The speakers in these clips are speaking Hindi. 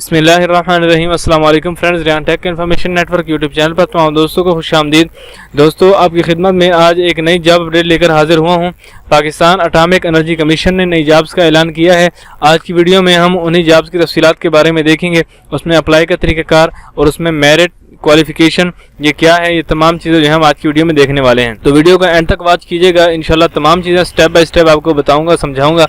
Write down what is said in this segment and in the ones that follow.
बिस्मिल्लाहिर्रहमानिर्रहीम। अस्सलाम वालेकुम friends, Riyan tech information network YouTube channel पर तमाम दोस्तों को खुशामदीद। दोस्तों, आपकी खिदमत में आज एक नई जॉब अपडेट लेकर हाजिर हुआ हूं। पाकिस्तान एटॉमिक एनर्जी कमीशन ने नई जॉब्स का ऐलान किया है। आज की वीडियो में हम उन्हीं जॉब्स की तफसीलात के बारे में देखेंगे, उसमें अप्लाई का तरीक़ाकार और उसमें मेरिट, क्वालिफिकेशन ये क्या है, ये तमाम चीज़ें जो है हम आज की वीडियो में देखने वाले हैं। तो वीडियो को एंड तक वॉच कीजिएगा, इंशाल्लाह तमाम चीज़ें स्टेप बाय स्टेप आपको बताऊंगा, समझाऊंगा।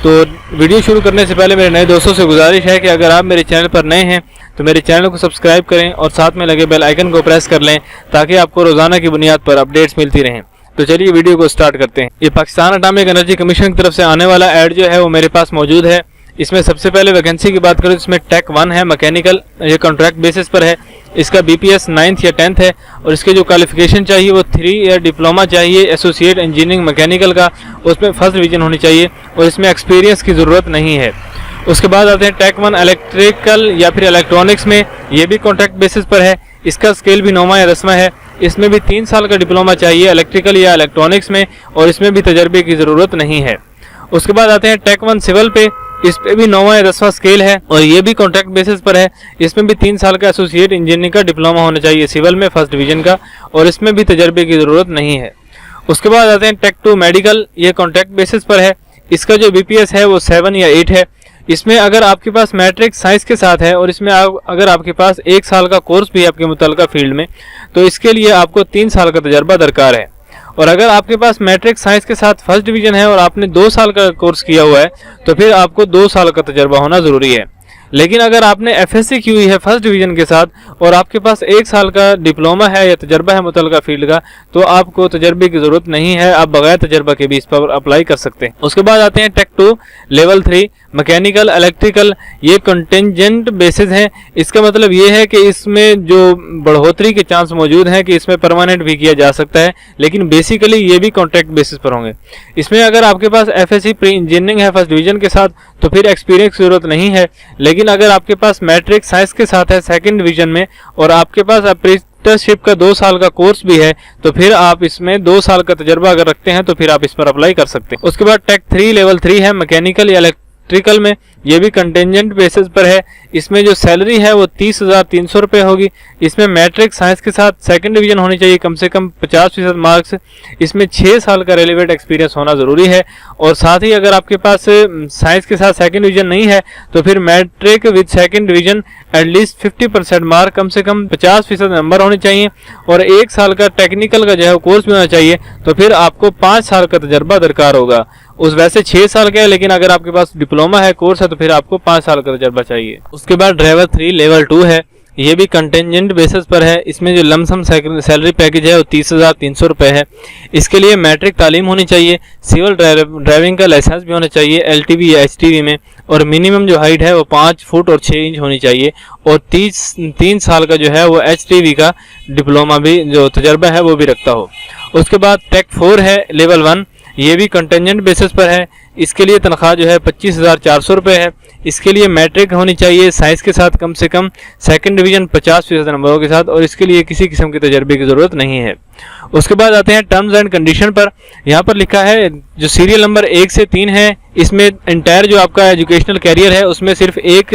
तो वीडियो शुरू करने से पहले मेरे नए दोस्तों से गुजारिश है कि अगर आप मेरे चैनल पर नए हैं तो मेरे चैनल को सब्सक्राइब करें और साथ में लगे बेल आइकन को प्रेस कर लें ताकि आपको रोज़ाना की बुनियाद पर अपडेट्स मिलती रहें। तो चलिए वीडियो को स्टार्ट करते हैं। ये पाकिस्तान एटॉमिक एनर्जी कमीशन की तरफ से आने वाला ऐड जो है वो मेरे पास मौजूद है। इसमें सबसे पहले वैकेंसी की बात करें तो इसमें टेक 1 है, मैकेनिकल, ये कॉन्ट्रैक्ट बेसिस पर है। इसका BPS 9th या 10th है और इसके जो क्वालिफिकेशन चाहिए वो 3 ईयर डिप्लोमा चाहिए एसोसिएट इंजीनियरिंग मैकेनिकल का, उसमें फर्स्ट डिवीजन होनी चाहिए और इसमें एक्सपीरियंस की ज़रूरत नहीं है। उसके बाद आते हैं टेक 1 इलेक्ट्रिकल या फिर इलेक्ट्रॉनिक्स में, ये भी कॉन्ट्रैक्ट बेसिस पर है। इसका स्केल भी 9वां या 10वां है। इसमें भी 3 साल का डिप्लोमा चाहिए इलेक्ट्रिकल या इलेक्ट्रॉनिक्स में और इसमें भी तजर्बे की ज़रूरत नहीं है। उसके बाद आते हैं टेक 1 सिविल पे, इस पे भी 9वां या 10वां स्केल है और ये भी कॉन्ट्रैक्ट बेसिस पर है। इसमें भी 3 साल का एसोसिएट इंजीनियरिंग का डिप्लोमा होना चाहिए सिविल में, फर्स्ट डिवीजन का, और इसमें भी तजर्बे की ज़रूरत नहीं है। उसके बाद आते हैं टेक 2 मेडिकल, ये कॉन्ट्रैक्ट बेसिस पर है। इसका जो BPS है वो 7 या 8 है। इसमें अगर आपके पास मैट्रिक साइंस के साथ है और इसमें अगर आपके पास 1 साल का कोर्स भी है आपके मुतल्लिका फील्ड में, तो इसके लिए आपको 3 साल का तजर्बा दरकार है। और अगर आपके पास मैट्रिक साइंस के साथ फर्स्ट डिवीजन है और आपने 2 साल का कोर्स किया हुआ है तो फिर आपको 2 साल का तजर्बा होना ज़रूरी है। लेकिन अगर आपने FSC की हुई है फर्स्ट डिवीजन के साथ और आपके पास 1 साल का डिप्लोमा है या तजर्बा है मुतल्लिका फील्ड का, तो आपको तजर्बे की ज़रूरत नहीं है, आप बगैर तजर्बा के भी इस पर अप्लाई कर सकते हैं। उसके बाद आते हैं टेक 2 लेवल 3 मैकेनिकल इलेक्ट्रिकल, ये कंटिजेंट बेसिस हैं। इसका मतलब ये है कि इसमें जो बढ़ोतरी के चांस मौजूद हैं कि इसमें परमानेंट भी किया जा सकता है, लेकिन बेसिकली ये भी कॉन्ट्रैक्ट बेसिस पर होंगे। इसमें अगर आपके पास FSC प्री इंजीनियरिंग है फर्स्ट डिवीजन के साथ तो फिर एक्सपीरियंस की ज़रूरत नहीं है। लेकिन अगर आपके पास मैट्रिक साइंस के साथ है सेकंड डिवीजन में और आपके पास अप्रेंटिसशिप का 2 साल का कोर्स भी है तो फिर आप इसमें 2 साल का तजर्बा अगर रखते हैं तो फिर आप इस पर अप्लाई कर सकते हैं। उसके बाद टेक 3 लेवल 3 है मैकेनिकल या इलेक्ट्रिकल में, ये भी कंटेंजेंट बेसिस पर है। इसमें जो सैलरी है वो 30,300 रुपये होगी। इसमें मैट्रिक साइंस के साथ सेकंड डिवीजन होनी चाहिए, कम से कम 50% मार्क्स। इसमें 6 साल का रेलिवेंट एक्सपीरियंस होना ज़रूरी है और साथ ही अगर आपके पास साइंस के साथ सेकंड डिवीजन नहीं है तो फिर matric with second division at least 50% mark, कम से कम 50% नंबर होने चाहिए और 1 साल का टेक्निकल का जो है कोर्स भी होना चाहिए। तो फिर आपको 5 साल का तजर्बा दरकार होगा। उस वैसे 6 साल का है, लेकिन अगर आपके पास डिप्लोमा है, कोर्स है, तो फिर आपको 5 साल का तजर्बा चाहिए। उसके बाद ड्राइवर 3 लेवल 2 है, ये भी कंटेंजेंट बेसिस पर है। इसमें जो लमसम सैलरी पैकेज है वो 30,300 रुपये है। इसके लिए मैट्रिक तालीम होनी चाहिए, सिविल ड्राइविंग का लाइसेंस भी होना चाहिए LTV या HTV में, और मिनिमम जो हाइट है वो 5 फुट और 6 इंच होनी चाहिए और 3 साल का जो है वो HTV का डिप्लोमा भी जो तजर्बा है वो भी रखता हो। उसके बाद टेक 4 है लेवल 1, ये भी कंटेंजेंट बेसिस पर है। इसके लिए तनख्वाह जो है 25,400 रुपये है। इसके लिए मैट्रिक होनी चाहिए साइंस के साथ, कम से कम सेकंड डिवीजन 50% नंबरों के साथ, और इसके लिए किसी किस्म के तजर्बे की ज़रूरत नहीं है। उसके बाद आते हैं टर्म्स एंड कंडीशन पर। यहाँ पर लिखा है जो सीरियल नंबर 1 से 3 है, इसमें इंटायर जो आपका एजुकेशनल कैरियर है उसमें सिर्फ एक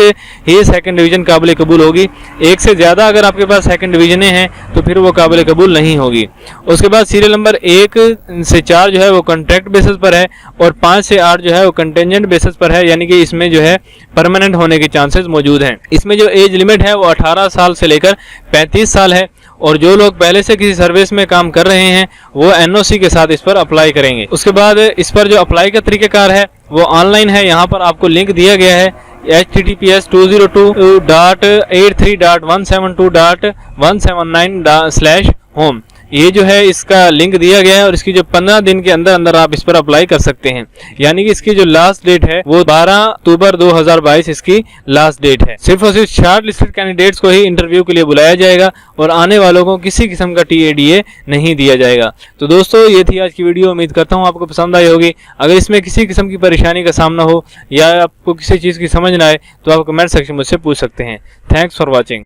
ही सेकंड डिवीजन काबिल कबूल होगी। 1 से ज़्यादा अगर आपके पास सेकंड डिवीजनें हैं तो फिर वो काबिल कबूल नहीं होगी। उसके बाद सीरियल नंबर 1 से 4 जो है वो कॉन्ट्रैक्ट बेसिस पर है और 5 से 8 जो है वो कंटेंजेंट बेसिस पर है, यानी कि इसमें जो है परमानेंट होने के चांसेस मौजूद हैं। इसमें जो एज लिमिट है वो 18 साल से लेकर 35 साल है और जो लोग पहले से किसी सर्विस में काम कर रहे हैं वो NOC के साथ इस पर अप्लाई करेंगे। उसके बाद इस पर जो अप्लाई का तरीक़ाकार है वो ऑनलाइन है। यहाँ पर आपको लिंक दिया गया है https://202.83.172.179/home, ये जो है इसका लिंक दिया गया है और इसकी जो 15 दिन के अंदर अंदर आप इस पर अप्लाई कर सकते हैं। यानी कि इसकी जो लास्ट डेट है वो 12 अक्टूबर 2022 इसकी लास्ट डेट है। सिर्फ और सिर्फ शॉर्ट लिस्टेड कैंडिडेट्स को ही इंटरव्यू के लिए बुलाया जाएगा और आने वालों को किसी किस्म का TADA नहीं दिया जाएगा। तो दोस्तों, ये थी आज की वीडियो, उम्मीद करता हूँ आपको पसंद आई होगी। अगर इसमें किसी किस्म की परेशानी का सामना हो या आपको किसी चीज़ की समझ ना आए तो आप कमेंट सेक्शन मुझसे पूछ सकते हैं। Thanks for watching.